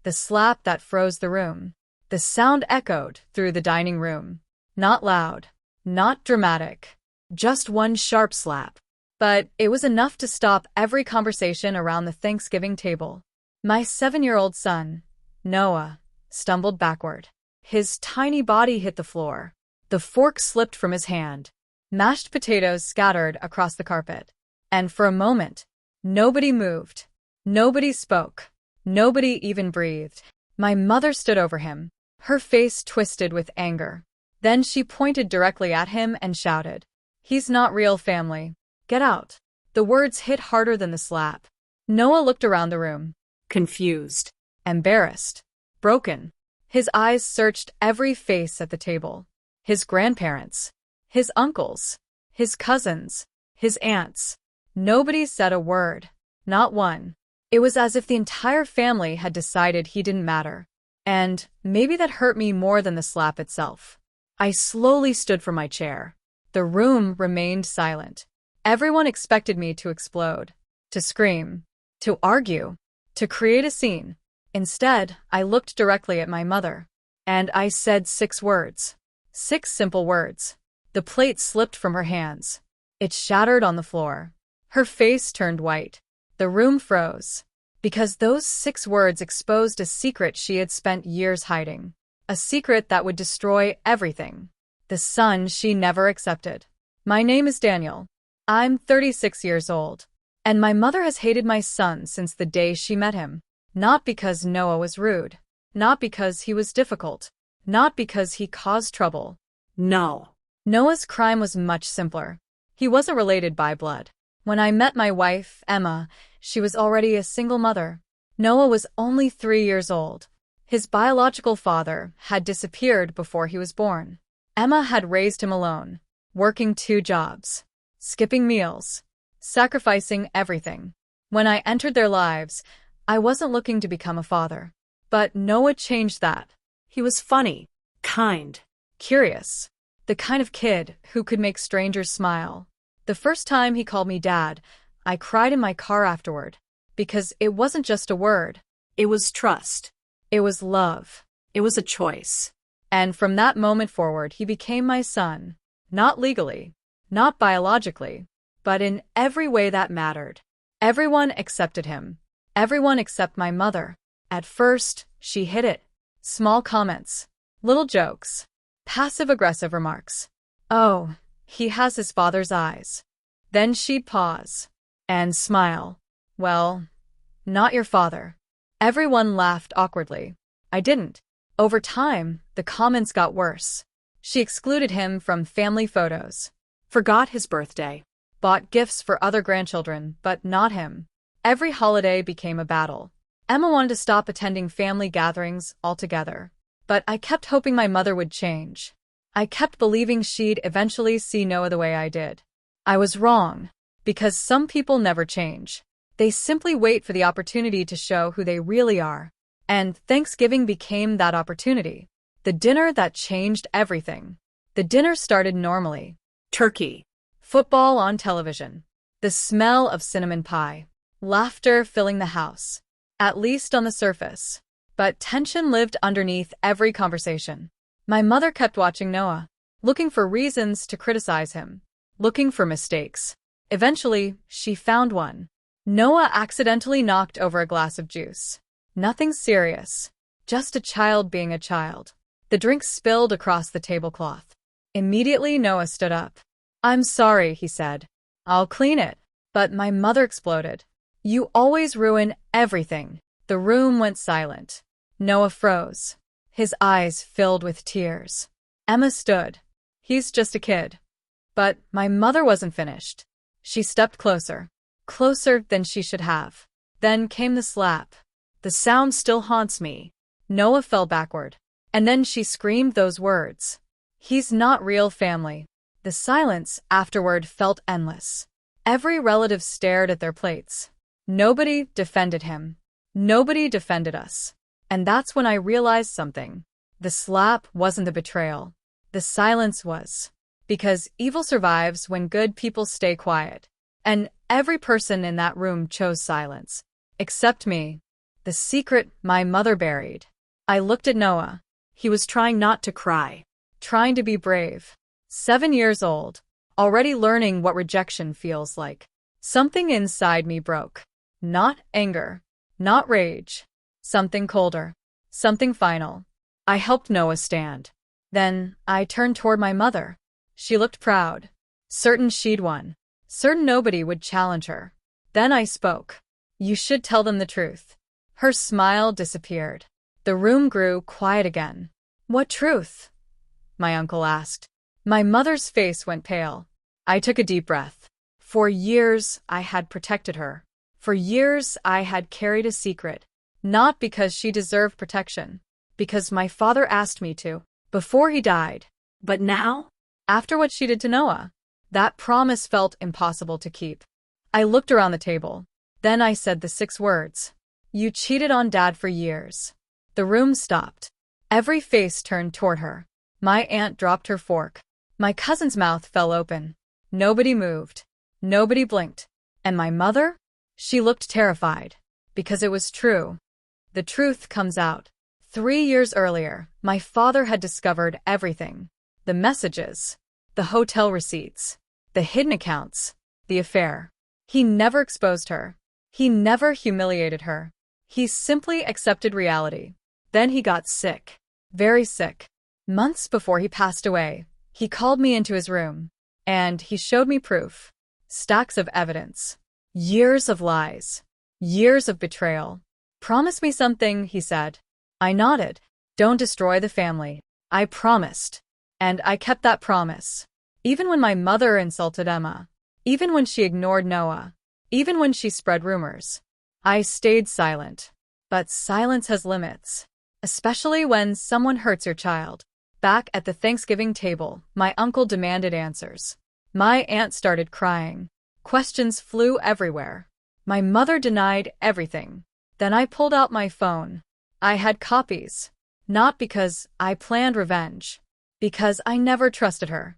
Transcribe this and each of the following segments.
The slap that froze the room. The sound echoed through the dining room. Not loud, not dramatic, just one sharp slap. But it was enough to stop every conversation around the Thanksgiving table. My 7-year-old son, Noah, stumbled backward. His tiny body hit the floor. The fork slipped from his hand. Mashed potatoes scattered across the carpet. And for a moment, nobody moved. Nobody spoke. Nobody even breathed. My mother stood over him, her face twisted with anger. Then she pointed directly at him and shouted, "He's not real family. Get out." The words hit harder than the slap. Noah looked around the room, confused, embarrassed, broken. His eyes searched every face at the table. His grandparents, his uncles, his cousins, his aunts. Nobody said a word. Not one. It was as if the entire family had decided he didn't matter. And maybe that hurt me more than the slap itself. I slowly stood from my chair. The room remained silent. Everyone expected me to explode, to scream, to argue, to create a scene. Instead, I looked directly at my mother. And I said 6 words. 6 simple words. The plate slipped from her hands. It shattered on the floor. Her face turned white. The room froze. Because those 6 words exposed a secret she had spent years hiding. A secret that would destroy everything. The son she never accepted. My name is Daniel. I'm 36 years old. And my mother has hated my son since the day she met him. Not because Noah was rude. Not because he was difficult. Not because he caused trouble. No. Noah's crime was much simpler. He wasn't related by blood. When I met my wife, Emma, she was already a single mother. Noah was only 3 years old. His biological father had disappeared before he was born. Emma had raised him alone, working 2 jobs, skipping meals, sacrificing everything. When I entered their lives, I wasn't looking to become a father. But Noah changed that. He was funny, kind, curious, the kind of kid who could make strangers smile. The first time he called me Dad, I cried in my car afterward. Because it wasn't just a word. It was trust. It was love. It was a choice. And from that moment forward, he became my son. Not legally, not biologically, but in every way that mattered. Everyone accepted him. Everyone except my mother. At first, she hid it. Small comments, little jokes, passive-aggressive remarks. "Oh, he has his father's eyes." Then she'd pause and smile. "Well, not your father." Everyone laughed awkwardly. I didn't. Over time, the comments got worse. She excluded him from family photos, forgot his birthday, bought gifts for other grandchildren, but not him. Every holiday became a battle. Emma wanted to stop attending family gatherings altogether. But I kept hoping my mother would change. I kept believing she'd eventually see Noah the way I did. I was wrong, because some people never change. They simply wait for the opportunity to show who they really are. And Thanksgiving became that opportunity. The dinner that changed everything. The dinner started normally. Turkey. Football on television. The smell of cinnamon pie. Laughter filling the house. At least on the surface. But tension lived underneath every conversation. My mother kept watching Noah, looking for reasons to criticize him, looking for mistakes. Eventually, she found one. Noah accidentally knocked over a glass of juice. Nothing serious, just a child being a child. The drink spilled across the tablecloth. Immediately, Noah stood up. "I'm sorry," he said. "I'll clean it." But my mother exploded. "You always ruin everything." The room went silent. Noah froze. His eyes filled with tears. Emma stood. "He's just a kid." But my mother wasn't finished. She stepped closer. Closer than she should have. Then came the slap. The sound still haunts me. Noah fell backward. And then she screamed those words. "He's not real family." The silence afterward felt endless. Every relative stared at their plates. Nobody defended him. Nobody defended us. And that's when I realized something. The slap wasn't the betrayal. The silence was. Because evil survives when good people stay quiet. And every person in that room chose silence. Except me. The secret my mother buried. I looked at Noah. He was trying not to cry, trying to be brave. 7 years old, already learning what rejection feels like. Something inside me broke. Not anger, not rage. Something colder, something final. I helped Noah stand. Then I turned toward my mother. She looked proud, certain she'd won, certain nobody would challenge her. Then I spoke. You should tell them the truth. Her smile disappeared. The room grew quiet again. What truth? My uncle asked. My mother's face went pale. I took a deep breath. For years, I had protected her. For years, I had carried a secret. Not because she deserved protection, because my father asked me to, before he died. But now, after what she did to Noah, that promise felt impossible to keep. I looked around the table. Then I said the 6 words. You cheated on Dad for years. The room stopped. Every face turned toward her. My aunt dropped her fork. My cousin's mouth fell open. Nobody moved. Nobody blinked. And my mother? She looked terrified. Because it was true. The truth comes out. 3 years earlier, my father had discovered everything. The messages, the hotel receipts, the hidden accounts, the affair. He never exposed her. He never humiliated her. He simply accepted reality. Then he got sick. Very sick. Months before he passed away, he called me into his room. And he showed me proof. Stacks of evidence. Years of lies. Years of betrayal. Promise me something, he said. I nodded. Don't destroy the family. I promised. And I kept that promise. Even when my mother insulted Emma. Even when she ignored Noah. Even when she spread rumors. I stayed silent. But silence has limits. Especially when someone hurts your child. Back at the Thanksgiving table, my uncle demanded answers. My aunt started crying. Questions flew everywhere. My mother denied everything. Then I pulled out my phone. I had copies. Not because I planned revenge. Because I never trusted her.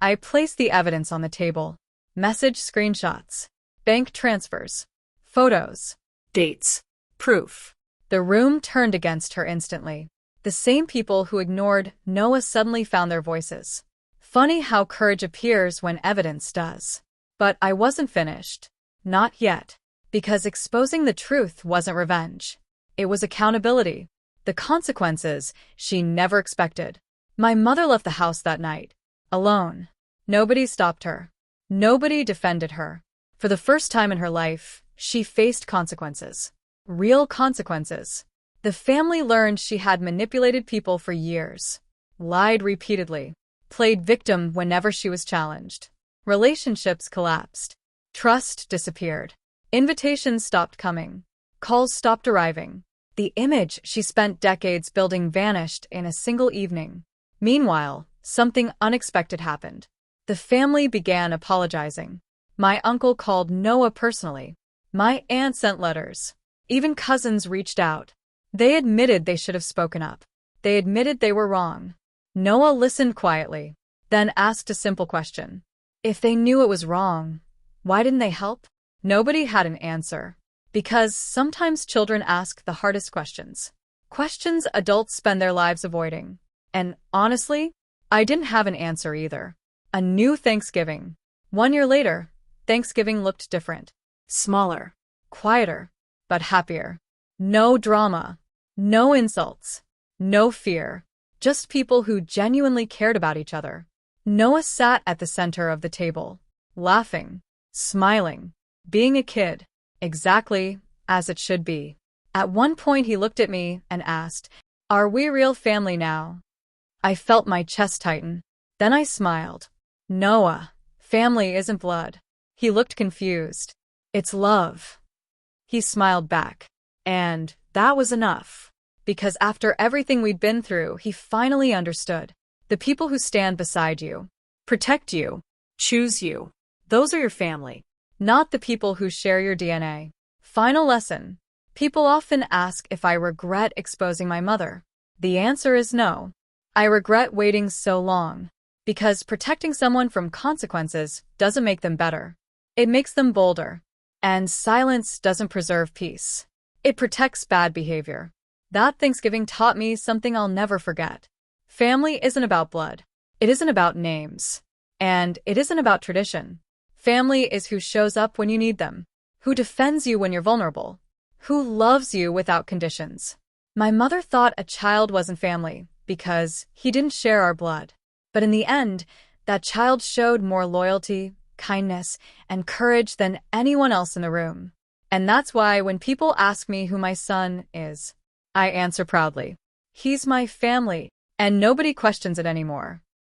I placed the evidence on the table. Message screenshots. Bank transfers. Photos. Dates. Proof. The room turned against her instantly. The same people who ignored Noah suddenly found their voices. Funny how courage appears when evidence does. But I wasn't finished. Not yet. Because exposing the truth wasn't revenge. It was accountability. The consequences she never expected. My mother left the house that night. Alone. Nobody stopped her. Nobody defended her. For the first time in her life, she faced consequences. Real consequences. The family learned she had manipulated people for years. Lied repeatedly. Played victim whenever she was challenged. Relationships collapsed. Trust disappeared. Invitations stopped coming. Calls stopped arriving. The image she spent decades building vanished in a single evening. Meanwhile, something unexpected happened. The family began apologizing. My uncle called Noah personally. My aunt sent letters. Even cousins reached out. They admitted they should have spoken up. They admitted they were wrong. Noah listened quietly, then asked a simple question. If they knew it was wrong, why didn't they help? Nobody had an answer. Because sometimes children ask the hardest questions. Questions adults spend their lives avoiding. And honestly, I didn't have an answer either. A new Thanksgiving. 1 year later, Thanksgiving looked different. Smaller. Quieter. But happier. No drama. No insults. No fear. Just people who genuinely cared about each other. Noah sat at the center of the table. Laughing. Smiling. Being a kid. Exactly as it should be. At one point he looked at me and asked, "Are we real family now?" I felt my chest tighten. Then I smiled. Noah, family isn't blood. He looked confused. It's love. He smiled back. And that was enough. Because after everything we'd been through, he finally understood. The people who stand beside you, protect you, choose you, those are your family. Not the people who share your DNA. Final lesson. People often ask if I regret exposing my mother. The answer is no. I regret waiting so long. Because protecting someone from consequences doesn't make them better. It makes them bolder. And silence doesn't preserve peace. It protects bad behavior. That Thanksgiving taught me something I'll never forget. Family isn't about blood. It isn't about names. And it isn't about tradition. Family is who shows up when you need them, who defends you when you're vulnerable, who loves you without conditions. My mother thought a child wasn't family because he didn't share our blood. But in the end, that child showed more loyalty, kindness, and courage than anyone else in the room. And that's why when people ask me who my son is, I answer proudly, he's my family, and nobody questions it anymore.